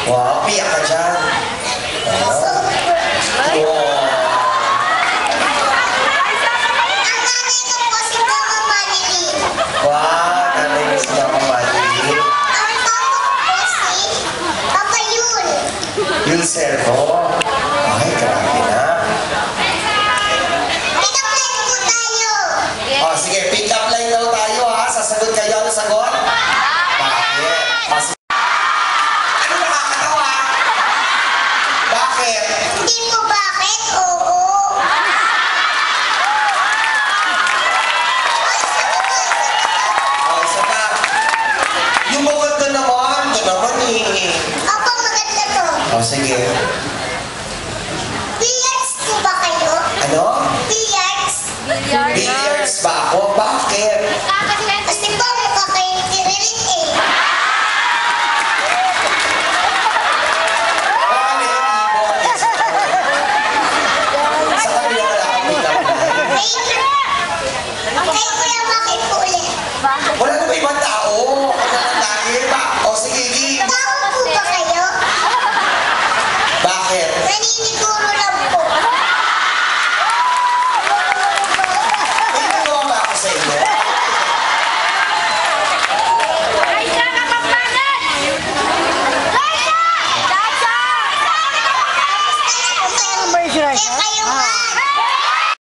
Wow, piyak ka dyan. Wow, nanay mo si Mama Manili. Ang papa ko si Papa Yul. Yul Servo. Ay, grabe na. Pick up line po tayo. Oh, sige, pick up line daw tayo ha. Sasagot kayo. Ano sagot? Bakit? Ano nakakatawa? Bakit? Hindi po bakit? Oo. Oh, isa pa. Yung maganda naman. Ito naman eh. Opo, maganda to. Oh, sige. Billiards po ba kayo? Ano? Billiards? Billiards ba ako? Bakit? Kasi po mukha kayo tirilit eh. Bakit? Ibon. Sa kanila wala akong pick up line. Kayo kuya bakit po ulit? Wala na ba ibang tao? Wala na tayo ba? O sige, Gigi. Tao po ba kayo? Bakit? Naniniguro lang po. May nagawa ba ako sa inyo? Kaya kayo nga.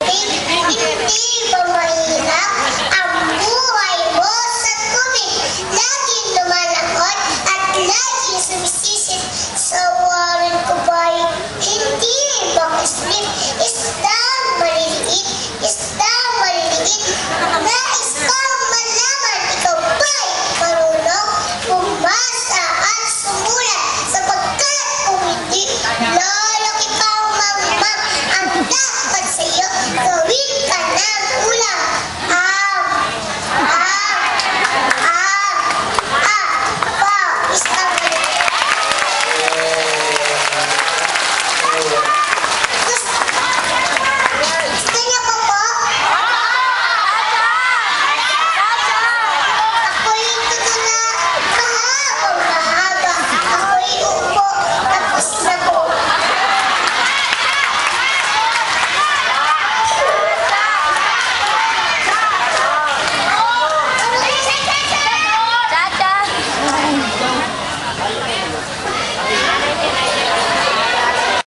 Hindi ba mahirap ang buhay mo sa tubig? Laging lumalakot at laging sumisisid sa warin ko ba'y hindi makaslit? Isdang maliliit, isdang maliliit. Nais kong malaman, ikaw ba'y marunong bumasa at sumulat sapagkat kung hindi,